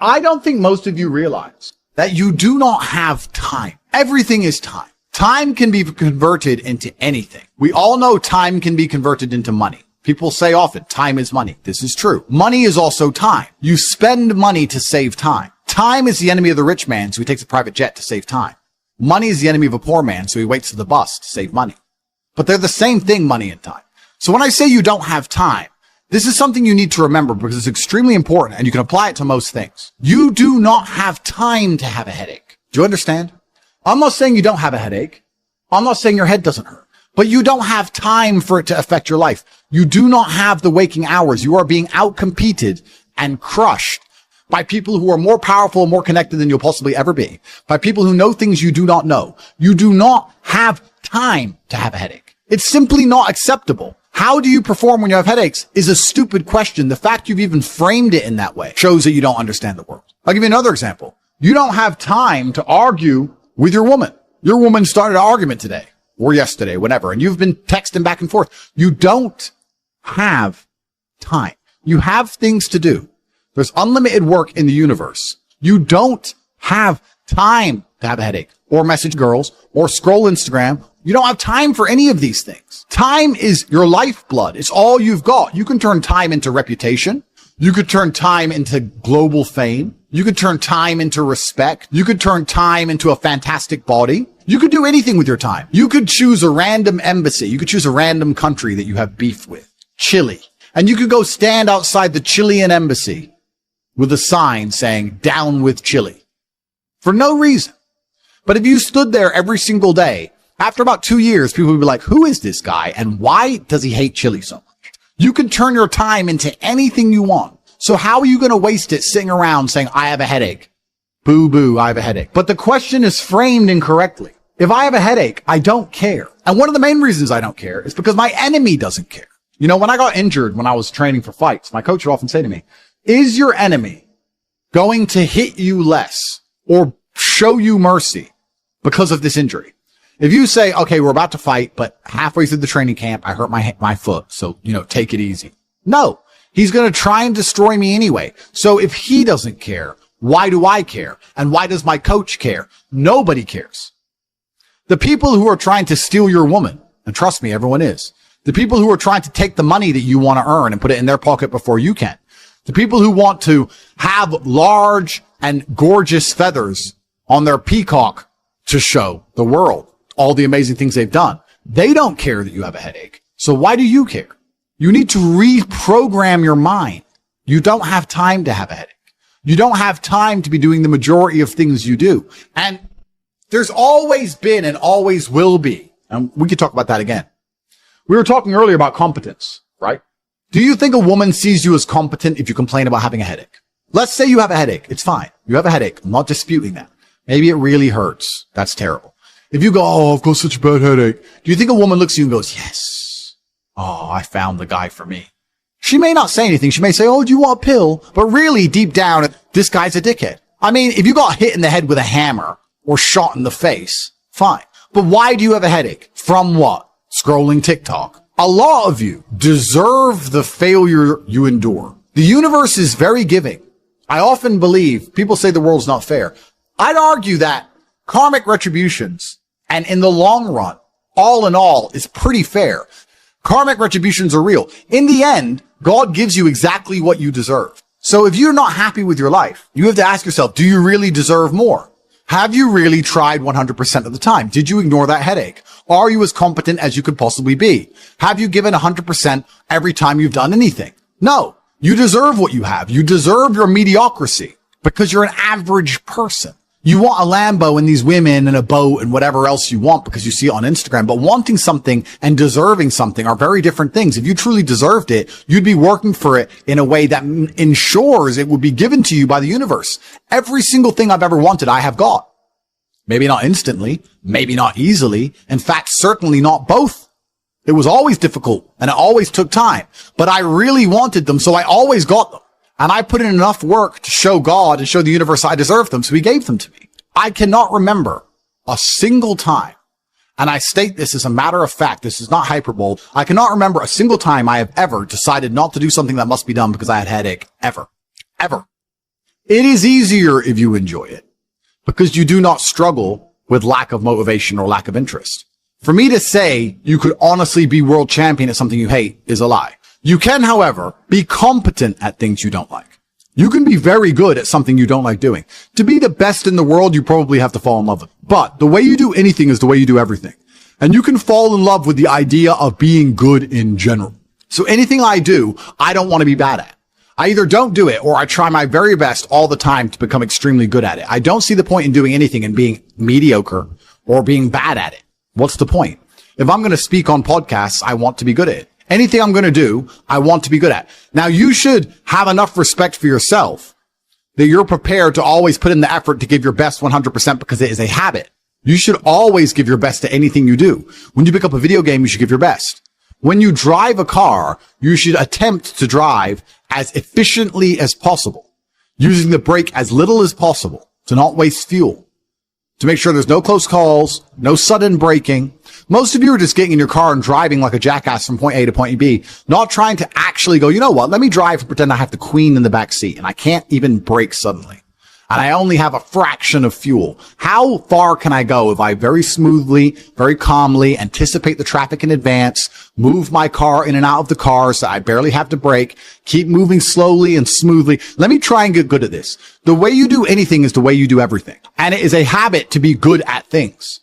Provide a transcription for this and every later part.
I don't think most of you realize that you do not have time. Everything is time. Time can be converted into anything. We all know time can be converted into money. People say often, time is money. This is true. Money is also time. You spend money to save time. Time is the enemy of the rich man, so he takes a private jet to save time. Money is the enemy of a poor man, so he waits for the bus to save money. But they're the same thing, money and time. So when I say you don't have time, this is something you need to remember because it's extremely important and you can apply it to most things. You do not have time to have a headache. Do you understand? I'm not saying you don't have a headache. I'm not saying your head doesn't hurt, but you don't have time for it to affect your life. You do not have the waking hours. You are being outcompeted and crushed by people who are more powerful and more connected than you'll possibly ever be, by people who know things you do not know. You do not have time to have a headache. It's simply not acceptable. How do you perform when you have headaches is a stupid question. The fact you've even framed it in that way shows that you don't understand the world. I'll give you another example. You don't have time to argue with your woman. Your woman started an argument today or yesterday, whatever, and you've been texting back and forth. You don't have time. You have things to do. There's unlimited work in the universe. You don't have time to have a headache or message girls or scroll Instagram. You don't have time for any of these things. Time is your lifeblood. It's all you've got. You can turn time into reputation. You could turn time into global fame. You could turn time into respect. You could turn time into a fantastic body. You could do anything with your time. You could choose a random embassy. You could choose a random country that you have beef with. Chile. And you could go stand outside the Chilean embassy with a sign saying, "Down with Chile." For no reason. But if you stood there every single day, after about 2 years, people would be like, who is this guy? And why does he hate Chile so much? You can turn your time into anything you want. So how are you going to waste it sitting around saying, I have a headache? Boo boo, I have a headache. But the question is framed incorrectly. If I have a headache, I don't care. And one of the main reasons I don't care is because my enemy doesn't care. You know, when I got injured, when I was training for fights, my coach would often say to me, is your enemy going to hit you less or show you mercy because of this injury? If you say, okay, we're about to fight, but halfway through the training camp, I hurt my foot. So, take it easy. No, he's going to try and destroy me anyway. So if he doesn't care, why do I care? And why does my coach care? Nobody cares. The people who are trying to steal your woman, and trust me, everyone is. The people who are trying to take the money that you want to earn and put it in their pocket before you can. The people who want to have large and gorgeous feathers on their peacock to show the world all the amazing things they've done. They don't care that you have a headache. So why do you care? You need to reprogram your mind. You don't have time to have a headache. You don't have time to be doing the majority of things you do. And there's always been and always will be. And we could talk about that again. We were talking earlier about competence, right? Do you think a woman sees you as competent if you complain about having a headache? Let's say you have a headache. It's fine. You have a headache. I'm not disputing that. Maybe it really hurts. That's terrible. If you go, oh, I've got such a bad headache. Do you think a woman looks at you and goes, yes. Oh, I found the guy for me. She may not say anything. She may say, oh, do you want a pill? But really deep down, this guy's a dickhead. I mean, if you got hit in the head with a hammer or shot in the face, fine. But why do you have a headache? From what? Scrolling TikTok. A lot of you deserve the failure you endure. The universe is very giving. I often believe people say the world's not fair. I'd argue that karmic retributions, and in the long run, all in all, is pretty fair. Karmic retributions are real. In the end, God gives you exactly what you deserve. So if you're not happy with your life, you have to ask yourself, do you really deserve more? Have you really tried 100% of the time? Did you ignore that headache? Are you as competent as you could possibly be? Have you given 100% every time you've done anything? No. You deserve what you have. You deserve your mediocrity because you're an average person. You want a Lambo and these women and a boat and whatever else you want because you see it on Instagram. But wanting something and deserving something are very different things. If you truly deserved it, you'd be working for it in a way that ensures it would be given to you by the universe. Every single thing I've ever wanted, I have got. Maybe not instantly, maybe not easily. In fact, certainly not both. It was always difficult and it always took time, but I really wanted them. So I always got them. And I put in enough work to show God and show the universe I deserved them. So he gave them to me. I cannot remember a single time. And I state this as a matter of fact. This is not hyperbole. I cannot remember a single time I have ever decided not to do something that must be done because I had a headache. Ever. It is easier if you enjoy it because you do not struggle with lack of motivation or lack of interest. For me to say you could honestly be world champion at something you hate is a lie. You can, however, be competent at things you don't like. You can be very good at something you don't like doing. To be the best in the world, you probably have to fall in love with it. But the way you do anything is the way you do everything. And you can fall in love with the idea of being good in general. So anything I do, I don't want to be bad at. I either don't do it or I try my very best all the time to become extremely good at it. I don't see the point in doing anything and being mediocre or being bad at it. What's the point? If I'm going to speak on podcasts, I want to be good at it. Anything I'm going to do, I want to be good at. Now, you should have enough respect for yourself that you're prepared to always put in the effort to give your best 100% because it is a habit. You should always give your best to anything you do. When you pick up a video game, you should give your best. When you drive a car, you should attempt to drive as efficiently as possible, using the brake as little as possible to not waste fuel, to make sure there's no close calls, no sudden braking. Most of you are just getting in your car and driving like a jackass from point A to point B, not trying to actually go, you know what, let me drive and pretend I have the queen in the back seat and I can't even brake suddenly. And I only have a fraction of fuel. How far can I go if I very smoothly, very calmly anticipate the traffic in advance, move my car in and out of the car so I barely have to brake, keep moving slowly and smoothly? Let me try and get good at this. The way you do anything is the way you do everything. And it is a habit to be good at things.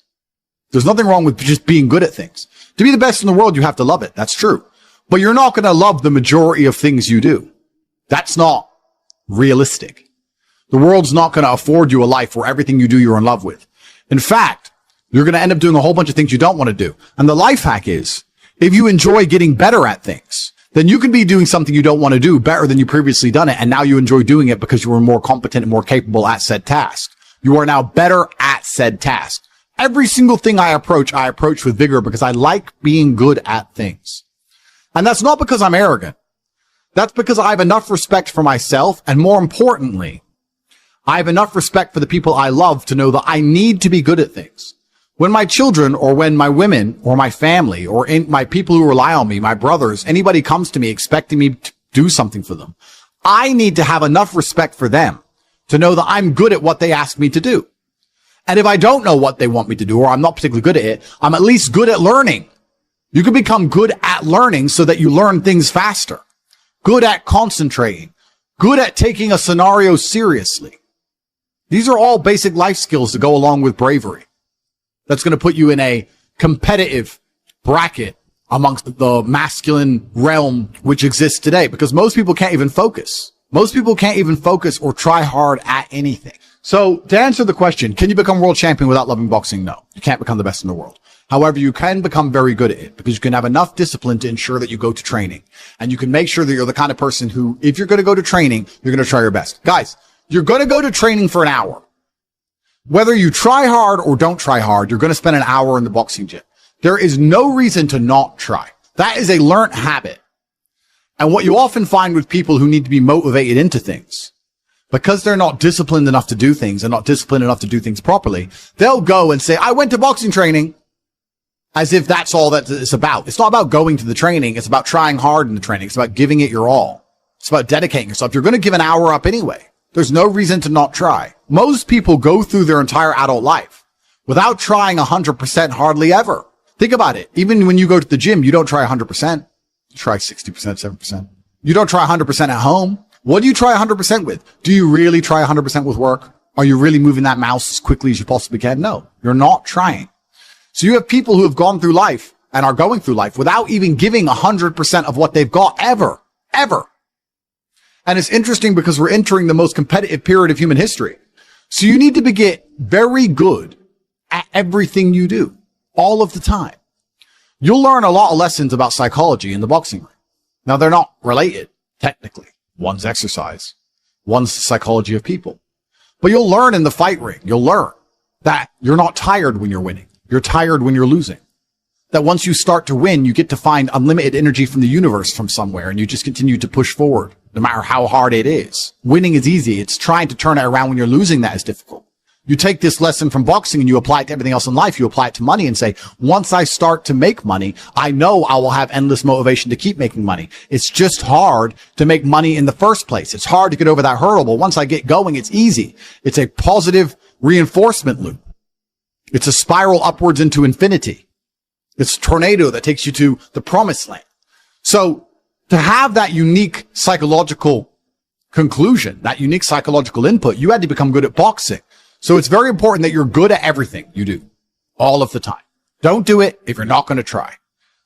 There's nothing wrong with just being good at things. To be the best in the world, you have to love it. That's true. But you're not going to love the majority of things you do. That's not realistic. The world's not going to afford you a life where everything you do you're in love with. In fact, you're going to end up doing a whole bunch of things you don't want to do. And the life hack is, if you enjoy getting better at things, then you can be doing something you don't want to do better than you previously done it. And now you enjoy doing it because you were more competent and more capable at said task. You are now better at said task. Every single thing I approach with vigor because I like being good at things. And that's not because I'm arrogant. That's because I have enough respect for myself. And more importantly, I have enough respect for the people I love to know that I need to be good at things. When my children or when my women or my family or my people who rely on me, my brothers, anybody comes to me expecting me to do something for them, I need to have enough respect for them to know that I'm good at what they ask me to do. And if I don't know what they want me to do or I'm not particularly good at it, I'm at least good at learning. You can become good at learning so that you learn things faster. Good at concentrating. Good at taking a scenario seriously. These are all basic life skills to go along with bravery. That's going to put you in a competitive bracket amongst the masculine realm which exists today because most people can't even focus. Most people can't even focus or try hard at anything. So to answer the question, can you become world champion without loving boxing? No, you can't become the best in the world. However, you can become very good at it because you can have enough discipline to ensure that you go to training and you can make sure that you're the kind of person who, if you're going to go to training, you're going to try your best. Guys, you're going to go to training for an hour. Whether you try hard or don't try hard, you're going to spend an hour in the boxing gym. There is no reason to not try. That is a learned habit. And what you often find with people who need to be motivated into things, because they're not disciplined enough to do things and not disciplined enough to do things properly, they'll go and say, I went to boxing training, as if that's all that it's about. It's not about going to the training. It's about trying hard in the training. It's about giving it your all. It's about dedicating yourself. You're going to give an hour up anyway. There's no reason to not try. Most people go through their entire adult life without trying 100% hardly ever. Think about it. Even when you go to the gym, you don't try 100%. You try 60%, 7%. You don't try 100% at home. What do you try 100% with? Do you really try 100% with work? Are you really moving that mouse as quickly as you possibly can? No, you're not trying. So you have people who have gone through life and are going through life without even giving 100% of what they've got ever. And it's interesting because we're entering the most competitive period of human history. So you need to get very good at everything you do all of the time. You'll learn a lot of lessons about psychology in the boxing ring. Now, they're not related, technically. One's exercise. One's the psychology of people. But you'll learn in the fight ring. You'll learn that you're not tired when you're winning. You're tired when you're losing. That once you start to win, you get to find unlimited energy from the universe from somewhere, and you just continue to push forward, no matter how hard it is. Winning is easy. It's trying to turn it around when you're losing that is difficult. You take this lesson from boxing and you apply it to everything else in life. You apply it to money and say, once I start to make money, I know I will have endless motivation to keep making money. It's just hard to make money in the first place. It's hard to get over that hurdle, but once I get going, it's easy. It's a positive reinforcement loop. It's a spiral upwards into infinity. It's a tornado that takes you to the promised land. So to have that unique psychological conclusion, that unique psychological input, you had to become good at boxing. So it's very important that you're good at everything you do all of the time. Don't do it if you're not going to try.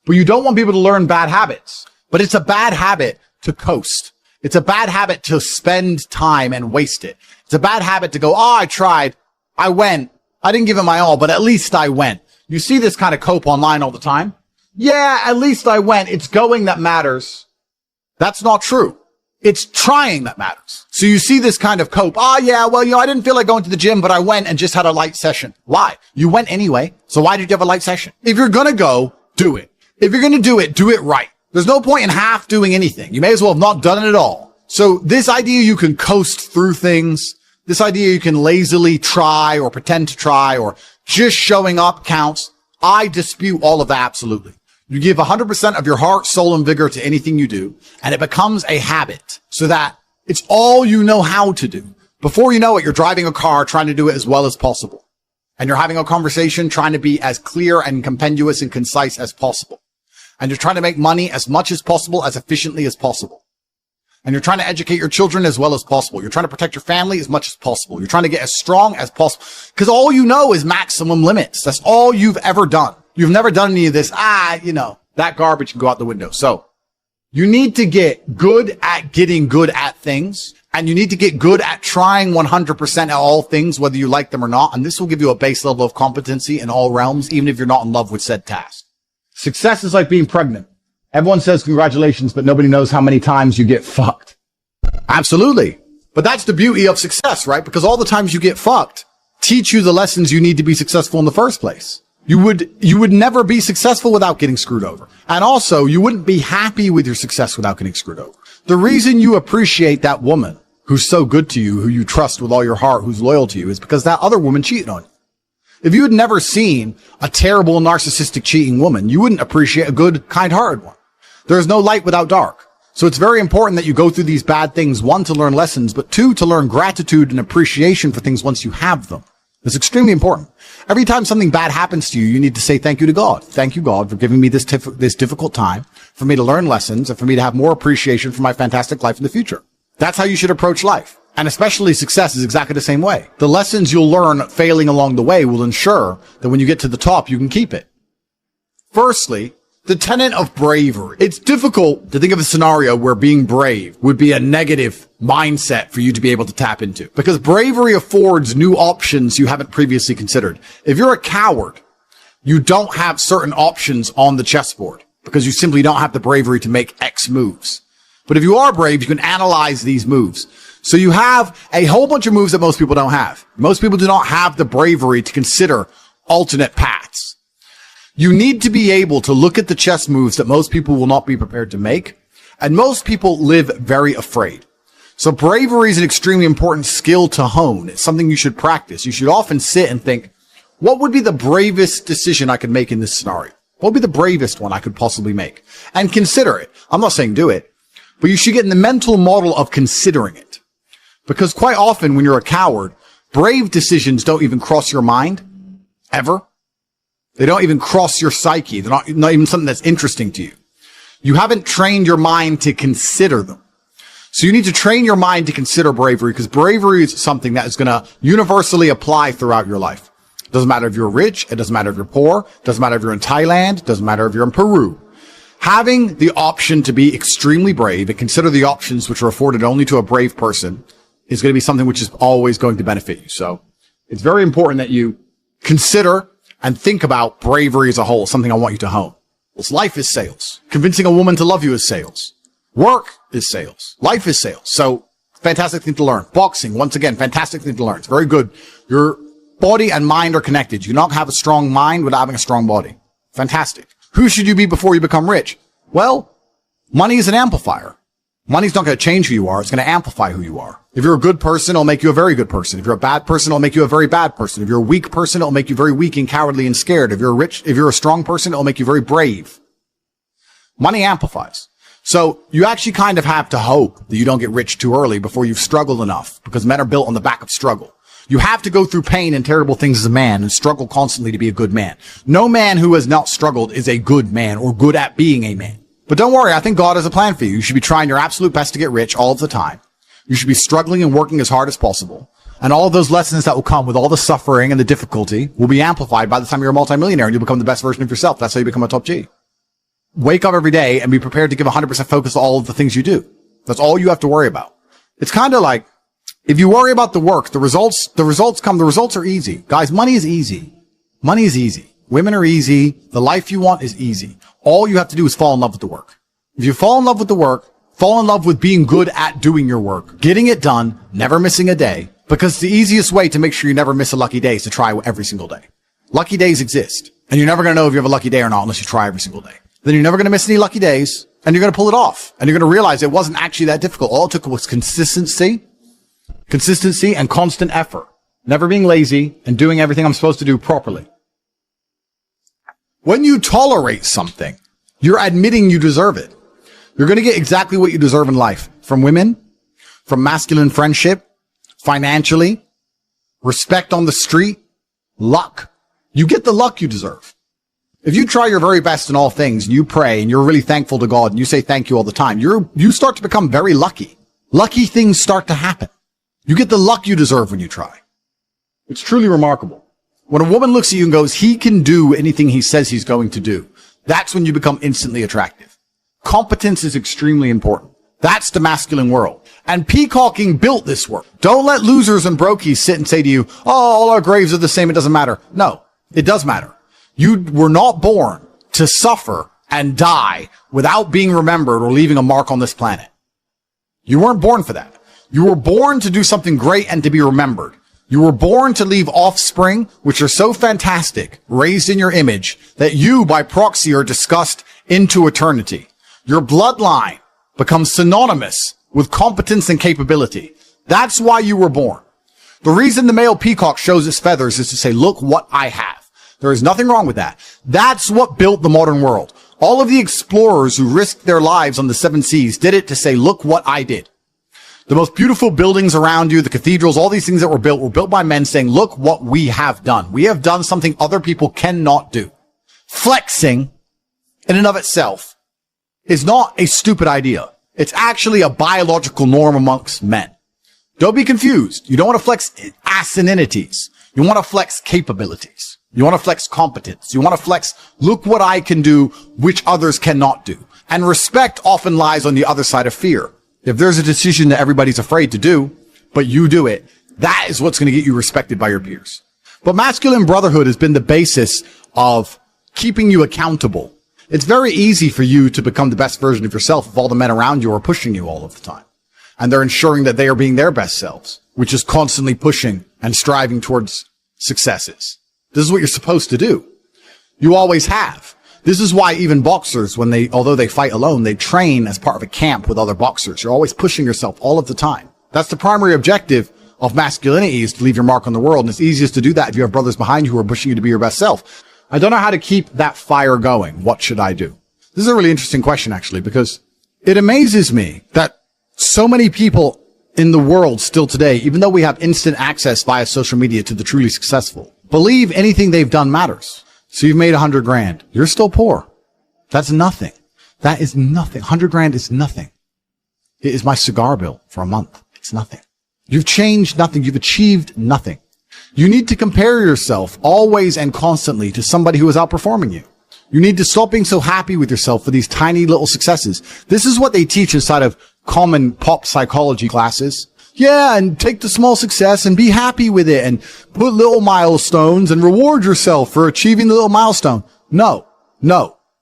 But you don't want people to learn bad habits. But it's a bad habit to coast. It's a bad habit to spend time and waste it. It's a bad habit to go, oh, I tried. I went. I didn't give it my all, but at least I went. You see this kind of cope online all the time. Yeah, at least I went. It's going that matters. That's not true. It's trying that matters. So you see this kind of cope. Oh, yeah, well, I didn't feel like going to the gym, but I went and just had a light session. Why? You went anyway. So why did you have a light session? If you're going to go, do it. If you're going to do it right. There's no point in half doing anything. You may as well have not done it at all. So this idea you can coast through things, this idea you can lazily try or pretend to try or just showing up counts. I dispute all of that absolutely. You give 100% of your heart, soul, and vigor to anything you do, and it becomes a habit so that it's all you know how to do. Before you know it, you're driving a car trying to do it as well as possible. And you're having a conversation trying to be as clear and compendious and concise as possible. And you're trying to make money as much as possible, as efficiently as possible. And you're trying to educate your children as well as possible. You're trying to protect your family as much as possible. You're trying to get as strong as possible. Because all you know is maximum limits. That's all you've ever done. You've never done any of this. That garbage can go out the window. So you need to get good at getting good at things. And you need to get good at trying 100% at all things, whether you like them or not. And this will give you a base level of competency in all realms, even if you're not in love with said task. Success is like being pregnant. Everyone says congratulations, but nobody knows how many times you get fucked. Absolutely. But that's the beauty of success, right? Because all the times you get fucked teach you the lessons you need to be successful in the first place. You would never be successful without getting screwed over. And also, you wouldn't be happy with your success without getting screwed over. The reason you appreciate that woman who's so good to you, who you trust with all your heart, who's loyal to you, is because that other woman cheated on you. If you had never seen a terrible, narcissistic, cheating woman, you wouldn't appreciate a good, kind-hearted one. There's no light without dark. So it's very important that you go through these bad things, one, to learn lessons, but two, to learn gratitude and appreciation for things once you have them. It's extremely important. Every time something bad happens to you, you need to say thank you to God. Thank you, God, for giving me this difficult time, for me to learn lessons, and for me to have more appreciation for my fantastic life in the future. That's how you should approach life. And especially success is exactly the same way. The lessons you'll learn failing along the way will ensure that when you get to the top, you can keep it. Firstly, the tenet of bravery. It's difficult to think of a scenario where being brave would be a negative mindset for you to be able to tap into, because bravery affords new options you haven't previously considered. If you're a coward, you don't have certain options on the chessboard because you simply don't have the bravery to make X moves. But if you are brave, you can analyze these moves. So you have a whole bunch of moves that most people don't have. Most people do not have the bravery to consider alternate paths. You need to be able to look at the chess moves that most people will not be prepared to make. And most people live very afraid. So bravery is an extremely important skill to hone. It's something you should practice. You should often sit and think, what would be the bravest decision I could make in this scenario? What would be the bravest one I could possibly make? And consider it. I'm not saying do it, but you should get in the mental model of considering it. Because quite often when you're a coward, brave decisions don't even cross your mind, ever. They don't even cross your psyche. They're not even something that's interesting to you. You haven't trained your mind to consider them. So you need to train your mind to consider bravery, because bravery is something that is going to universally apply throughout your life. It doesn't matter if you're rich. It doesn't matter if you're poor. It doesn't matter if you're in Thailand. It doesn't matter if you're in Peru. Having the option to be extremely brave and consider the options which are afforded only to a brave person is going to be something which is always going to benefit you. So it's very important that you consider and think about bravery as a whole, something I want you to hone. Well, life is sales. Convincing a woman to love you is sales. Work is sales. Life is sales. So fantastic thing to learn. Boxing, once again, fantastic thing to learn. It's very good. Your body and mind are connected. You cannot have a strong mind without having a strong body. Fantastic. Who should you be before you become rich? Well, money is an amplifier. Money's not going to change who you are. It's going to amplify who you are. If you're a good person, it'll make you a very good person. If you're a bad person, it'll make you a very bad person. If you're a weak person, it'll make you very weak and cowardly and scared. If you're a strong person, it'll make you very brave. Money amplifies. So you actually kind of have to hope that you don't get rich too early before you've struggled enough, because men are built on the back of struggle. You have to go through pain and terrible things as a man and struggle constantly to be a good man. No man who has not struggled is a good man or good at being a man. But don't worry, I think God has a plan for you. You should be trying your absolute best to get rich all of the time. You should be struggling and working as hard as possible. And all of those lessons that will come with all the suffering and the difficulty will be amplified by the time you're a multimillionaire and you become the best version of yourself. That's how you become a top G. Wake up every day and be prepared to give 100% focus to all of the things you do. That's all you have to worry about. It's kind of like, if you worry about the work, the results come. The results are easy. Guys, money is easy. Money is easy. Women are easy. The life you want is easy. All you have to do is fall in love with the work. If you fall in love with the work, fall in love with being good at doing your work, getting it done, never missing a day, because the easiest way to make sure you never miss a lucky day is to try every single day. Lucky days exist, and you're never going to know if you have a lucky day or not unless you try every single day. Then you're never going to miss any lucky days, and you're going to pull it off, and you're going to realize it wasn't actually that difficult. All it took was consistency and constant effort, never being lazy and doing everything I'm supposed to do properly. When you tolerate something, you're admitting you deserve it. You're going to get exactly what you deserve in life, from women, from masculine friendship, financially, respect on the street, luck. You get the luck you deserve. If you try your very best in all things and you pray and you're really thankful to God and you say thank you all the time, you start to become very lucky. Lucky things start to happen. You get the luck you deserve when you try. It's truly remarkable. When a woman looks at you and goes, he can do anything he says he's going to do, that's when you become instantly attractive. Competence is extremely important. That's the masculine world. And peacocking built this world. Don't let losers and brokies sit and say to you, oh, all our graves are the same, it doesn't matter. No, it does matter. You were not born to suffer and die without being remembered or leaving a mark on this planet. You weren't born for that. You were born to do something great and to be remembered. You were born to leave offspring, which are so fantastic, raised in your image, that you, by proxy, are discussed into eternity. Your bloodline becomes synonymous with competence and capability. That's why you were born. The reason the male peacock shows its feathers is to say, look what I have. There is nothing wrong with that. That's what built the modern world. All of the explorers who risked their lives on the 7 seas did it to say, look what I did. The most beautiful buildings around you, the cathedrals, all these things that were built by men saying, look what we have done. We have done something other people cannot do. Flexing, in and of itself, is not a stupid idea. It's actually a biological norm amongst men. Don't be confused. You don't want to flex asininities. You want to flex capabilities. You want to flex competence. You want to flex, look what I can do, which others cannot do. And respect often lies on the other side of fear. If there's a decision that everybody's afraid to do, but you do it, that is what's going to get you respected by your peers. But masculine brotherhood has been the basis of keeping you accountable. It's very easy for you to become the best version of yourself if all the men around you are pushing you all of the time. And they're ensuring that they are being their best selves, which is constantly pushing and striving towards successes. This is what you're supposed to do. You always have. This is why even boxers, although they fight alone, they train as part of a camp with other boxers. You're always pushing yourself all of the time. That's the primary objective of masculinity, is to leave your mark on the world. And it's easiest to do that if you have brothers behind you who are pushing you to be your best self. I don't know how to keep that fire going. What should I do? This is a really interesting question, actually, because it amazes me that so many people in the world still today, even though we have instant access via social media to the truly successful, believe anything they've done matters. So you've made 100 grand. You're still poor. That's nothing. That is nothing. 100 grand is nothing. It is my cigar bill for a month. It's nothing. You've changed nothing. You've achieved nothing. You need to compare yourself always and constantly to somebody who is outperforming you. You need to stop being so happy with yourself for these tiny little successes. This is what they teach inside of common pop psychology classes. Yeah, and take the small success and be happy with it and put little milestones and reward yourself for achieving the little milestone. No,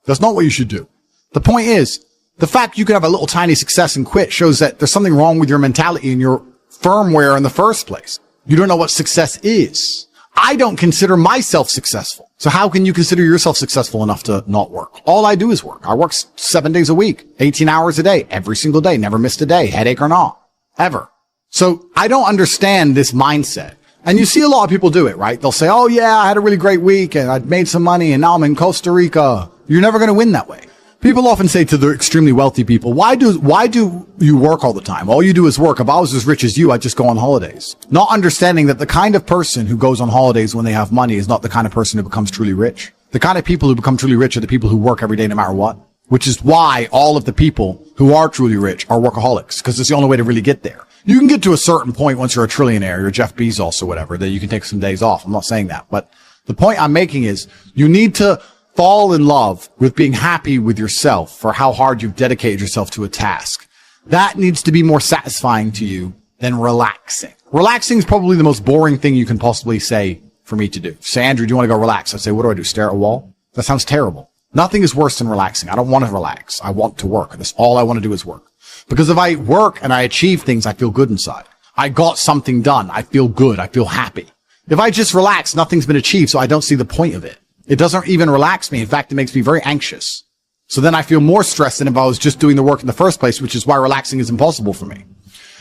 that's not what you should do. The point is, the fact you can have a little tiny success and quit shows that there's something wrong with your mentality and your firmware in the first place. You don't know what success is. I don't consider myself successful. So how can you consider yourself successful enough to not work? All I do is work. I work 7 days a week, 18 hours a day, every single day, never missed a day, headache or not, ever. So I don't understand this mindset. And you see a lot of people do it, right? They'll say, oh yeah, I had a really great week and I made some money and now I'm in Costa Rica. You're never going to win that way. People often say to the extremely wealthy people, why do you work all the time? All you do is work. If I was as rich as you, I'd just go on holidays. Not understanding that the kind of person who goes on holidays when they have money is not the kind of person who becomes truly rich. The kind of people who become truly rich are the people who work every day no matter what. Which is why all of the people who are truly rich are workaholics, because it's the only way to really get there. You can get to a certain point once you're a trillionaire, you're Jeff Bezos or whatever, that you can take some days off. I'm not saying that. But the point I'm making is you need to fall in love with being happy with yourself for how hard you've dedicated yourself to a task. That needs to be more satisfying to you than relaxing. Relaxing is probably the most boring thing you can possibly say for me to do. Say, Andrew, do you want to go relax? I say, what do I do? Stare at a wall? That sounds terrible. Nothing is worse than relaxing. I don't want to relax. I want to work. That's all I want to do is work. Because if I work and I achieve things, I feel good inside. I got something done. I feel good. I feel happy. If I just relax, nothing's been achieved, so I don't see the point of it. It doesn't even relax me. In fact, it makes me very anxious. So then I feel more stressed than if I was just doing the work in the first place, which is why relaxing is impossible for me.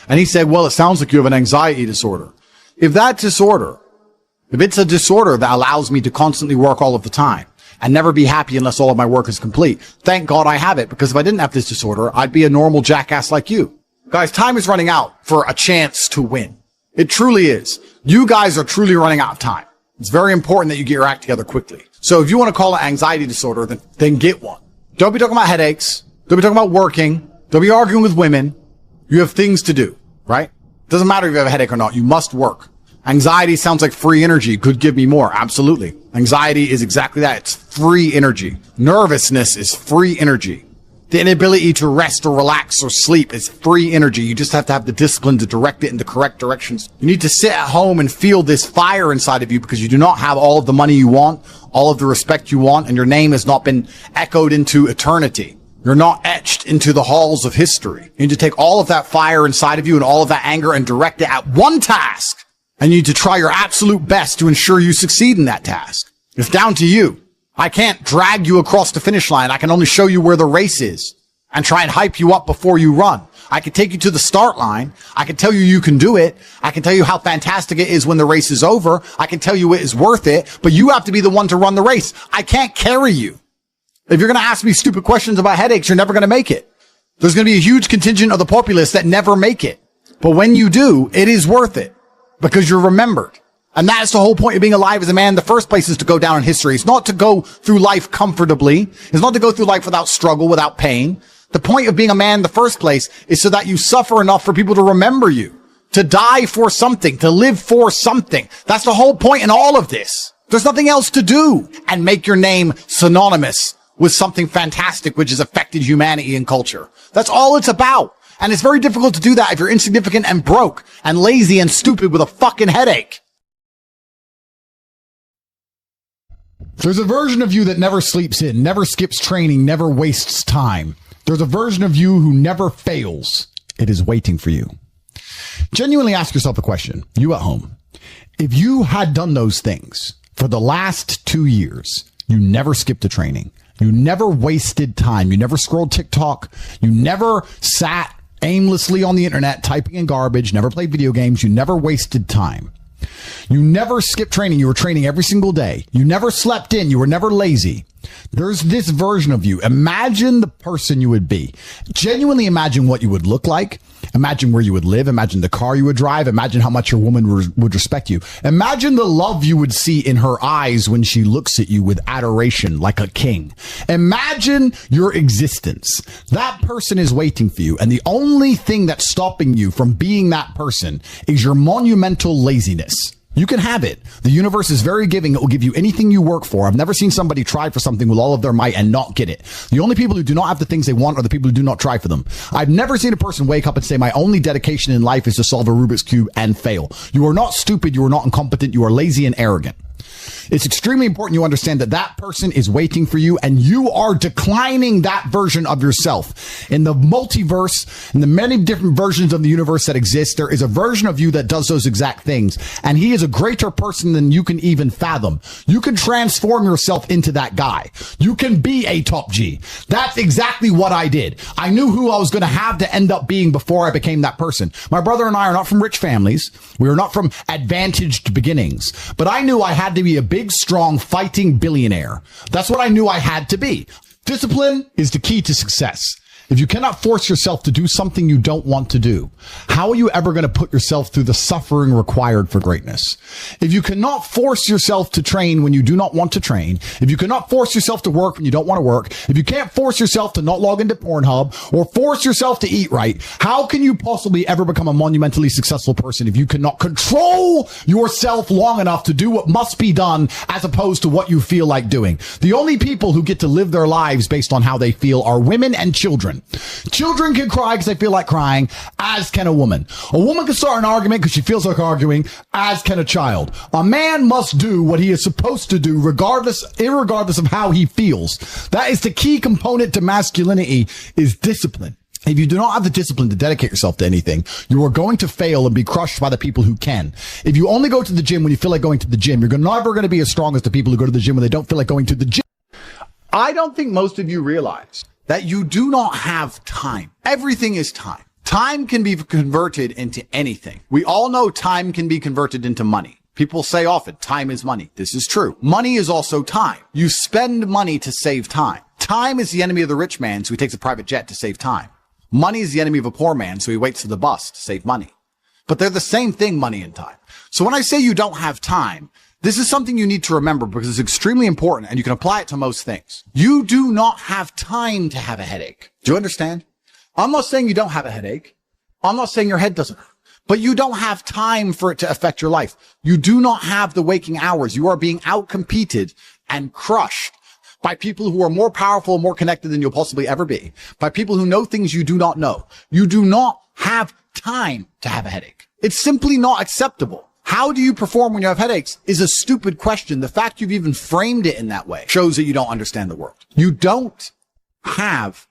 And he said, well, it sounds like you have an anxiety disorder. If it's a disorder that allows me to constantly work all of the time and never be happy unless all of my work is complete, thank God I have it, because if I didn't have this disorder, I'd be a normal jackass like you. Guys, time is running out for a chance to win. It truly is. You guys are truly running out of time. It's very important that you get your act together quickly. So if you want to call it anxiety disorder, then get one. Don't be talking about headaches. Don't be talking about working. Don't be arguing with women. You have things to do, right? Doesn't matter if you have a headache or not. You must work. Anxiety sounds like free energy. Could give me more. Absolutely. Anxiety is exactly that. It's free energy. Nervousness is free energy. The inability to rest or relax or sleep is free energy. You just have to have the discipline to direct it in the correct directions. You need to sit at home and feel this fire inside of you, because you do not have all of the money you want, all of the respect you want, and your name has not been echoed into eternity. You're not etched into the halls of history. You need to take all of that fire inside of you and all of that anger and direct it at one task. And you need to try your absolute best to ensure you succeed in that task. It's down to you. I can't drag you across the finish line. I can only show you where the race is and try and hype you up before you run. I can take you to the start line. I can tell you you can do it. I can tell you how fantastic it is when the race is over. I can tell you it is worth it, but you have to be the one to run the race. I can't carry you. If you're going to ask me stupid questions about headaches, you're never going to make it. There's going to be a huge contingent of the populace that never make it. But when you do, it is worth it because you're remembered. And that's the whole point of being alive as a man in the first place, is to go down in history. It's not to go through life comfortably. It's not to go through life without struggle, without pain. The point of being a man in the first place is so that you suffer enough for people to remember you, to die for something, to live for something. That's the whole point in all of this. There's nothing else to do, and make your name synonymous with something fantastic which has affected humanity and culture. That's all it's about. And it's very difficult to do that if you're insignificant and broke and lazy and stupid with a fucking headache. There's a version of you that never sleeps in, never skips training, never wastes time. There's a version of you who never fails. It is waiting for you. Genuinely ask yourself a question, you at home. If you had done those things for the last 2 years, you never skipped a training, you never wasted time, you never scrolled TikTok, you never sat aimlessly on the internet typing in garbage, never played video games, you never wasted time. You never skipped training. You were training every single day. You never slept in. You were never lazy. There's this version of you. Imagine the person you would be. Genuinely imagine what you would look like. Imagine where you would live. Imagine the car you would drive. Imagine how much your woman would respect you. Imagine the love you would see in her eyes when she looks at you with adoration like a king. Imagine your existence. That person is waiting for you. And the only thing that's stopping you from being that person is your monumental laziness. You can have it. The universe is very giving. It will give you anything you work for. I've never seen somebody try for something with all of their might and not get it. The only people who do not have the things they want are the people who do not try for them. I've never seen a person wake up and say, my only dedication in life is to solve a Rubik's Cube and fail. You are not stupid. You are not incompetent. You are lazy and arrogant. It's extremely important you understand that that person is waiting for you and you are declining that version of yourself. In the multiverse, in the many different versions of the universe that exist, there is a version of you that does those exact things. And he is a greater person than you can even fathom. You can transform yourself into that guy. You can be a top G. That's exactly what I did. I knew who I was going to have to end up being before I became that person. My brother and I are not from rich families. We are not from advantaged beginnings. But I knew I had to be a big, strong, fighting billionaire. That's what I knew I had to be. Discipline is the key to success. If you cannot force yourself to do something you don't want to do, how are you ever going to put yourself through the suffering required for greatness? If you cannot force yourself to train when you do not want to train, if you cannot force yourself to work when you don't want to work, if you can't force yourself to not log into Pornhub or force yourself to eat right, how can you possibly ever become a monumentally successful person if you cannot control yourself long enough to do what must be done as opposed to what you feel like doing? The only people who get to live their lives based on how they feel are women and children. Children can cry because they feel like crying, as can a woman. A woman can start an argument because she feels like arguing, as can a child. A man must do what he is supposed to do irregardless of how he feels. That is the key component to masculinity, is discipline. If you do not have the discipline to dedicate yourself to anything, you are going to fail and be crushed by the people who can. If you only go to the gym when you feel like going to the gym, you're never going to be as strong as the people who go to the gym when they don't feel like going to the gym. I don't think most of you realize that you do not have time. Everything is time. Time can be converted into anything. We all know time can be converted into money. People say often, time is money. This is true. Money is also time. You spend money to save time. Time is the enemy of the rich man, so he takes a private jet to save time. Money is the enemy of a poor man, so he waits for the bus to save money. But they're the same thing, money and time. So when I say you don't have time, this is something you need to remember because it's extremely important and you can apply it to most things. You do not have time to have a headache. Do you understand? I'm not saying you don't have a headache. I'm not saying your head doesn't hurt, but you don't have time for it to affect your life. You do not have the waking hours. You are being outcompeted and crushed by people who are more powerful and more connected than you'll possibly ever be, by people who know things you do not know. You do not have time to have a headache. It's simply not acceptable. How do you perform when you have headaches is a stupid question. The fact you've even framed it in that way shows that you don't understand the world. You don't have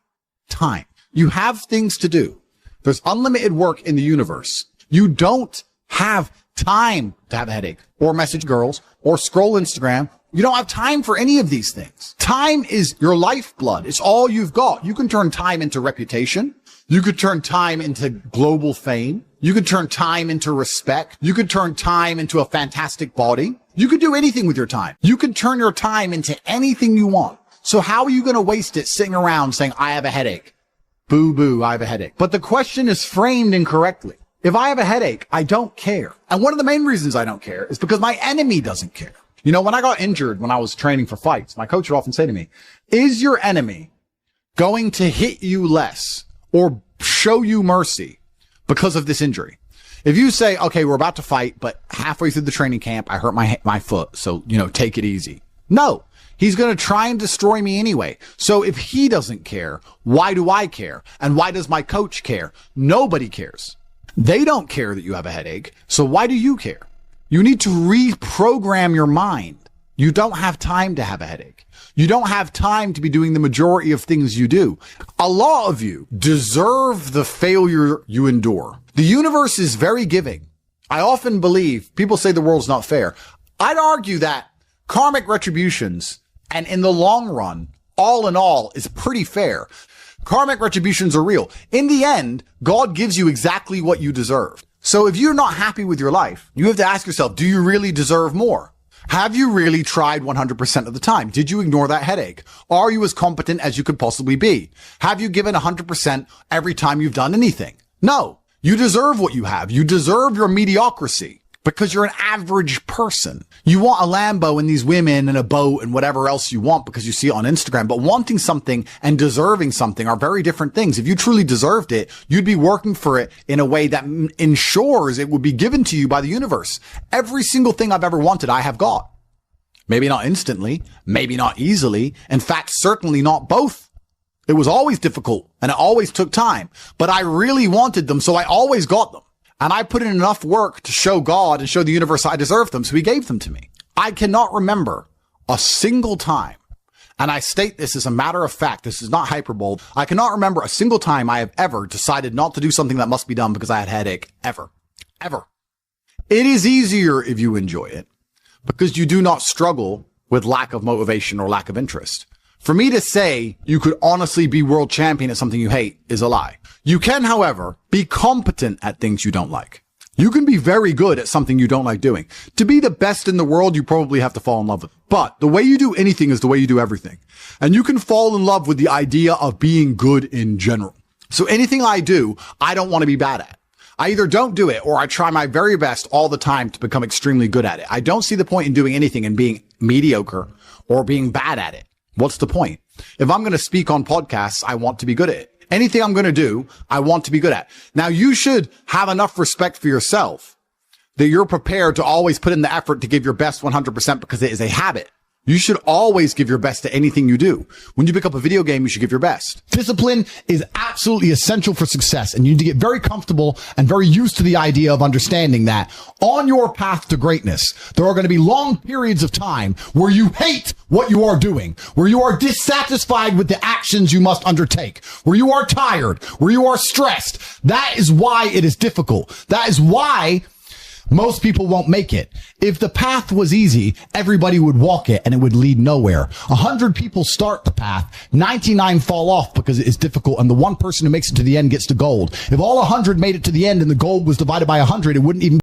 time. You have things to do. There's unlimited work in the universe. You don't have time to have a headache or message girls or scroll Instagram. You don't have time for any of these things. Time is your lifeblood. It's all you've got. You can turn time into reputation. You could turn time into global fame. You could turn time into respect. You could turn time into a fantastic body. You could do anything with your time. You could turn your time into anything you want. So how are you going to waste it sitting around saying, I have a headache? Boo, boo, I have a headache. But the question is framed incorrectly. If I have a headache, I don't care. And one of the main reasons I don't care is because my enemy doesn't care. You know, when I got injured, when I was training for fights, my coach would often say to me, is your enemy going to hit you less or show you mercy because of this injury? If you say, okay, we're about to fight, but halfway through the training camp, I hurt my foot. So, take it easy. No, he's going to try and destroy me anyway. So if he doesn't care, why do I care? And why does my coach care? Nobody cares. They don't care that you have a headache. So why do you care? You need to reprogram your mind. You don't have time to have a headache. You don't have time to be doing the majority of things you do. A lot of you deserve the failure you endure. The universe is very giving. I often believe people say the world's not fair. I'd argue that karmic retributions, and in the long run, all in all, is pretty fair. Karmic retributions are real. In the end, God gives you exactly what you deserve. So if you're not happy with your life, you have to ask yourself, do you really deserve more? Have you really tried 100% of the time? Did you ignore that headache? Are you as competent as you could possibly be? Have you given 100% every time you've done anything? No. You deserve what you have. You deserve your mediocrity because you're an average person. You want a Lambo and these women and a boat and whatever else you want because you see it on Instagram. But wanting something and deserving something are very different things. If you truly deserved it, you'd be working for it in a way that ensures it would be given to you by the universe. Every single thing I've ever wanted, I have got. Maybe not instantly, maybe not easily. In fact, certainly not both. It was always difficult and it always took time, but I really wanted them. So I always got them. And I put in enough work to show God and show the universe I deserved them. So he gave them to me. I cannot remember a single time, and I state this as a matter of fact, this is not hyperbole, I cannot remember a single time I have ever decided not to do something that must be done because I had a headache. Ever. It is easier if you enjoy it because you do not struggle with lack of motivation or lack of interest. For me to say you could honestly be world champion at something you hate is a lie. You can, however, be competent at things you don't like. You can be very good at something you don't like doing. To be the best in the world, you probably have to fall in love with it. But the way you do anything is the way you do everything. And you can fall in love with the idea of being good in general. So anything I do, I don't want to be bad at. I either don't do it or I try my very best all the time to become extremely good at it. I don't see the point in doing anything and being mediocre or being bad at it. What's the point? If I'm going to speak on podcasts, I want to be good at it. Anything I'm going to do, I want to be good at. Now, you should have enough respect for yourself that you're prepared to always put in the effort to give your best 100% because it is a habit. You should always give your best to anything you do. When you pick up a video game, you should give your best. Discipline is absolutely essential for success, and you need to get very comfortable and very used to the idea of understanding that on your path to greatness, there are going to be long periods of time where you hate what you are doing, where you are dissatisfied with the actions you must undertake, where you are tired, where you are stressed. That is why it is difficult. That is why most people won't make it. If the path was easy, everybody would walk it and it would lead nowhere. 100 people start the path, 99 fall off because it is difficult, and the one person who makes it to the end gets the gold. If all 100 made it to the end and the gold was divided by 100, it wouldn't even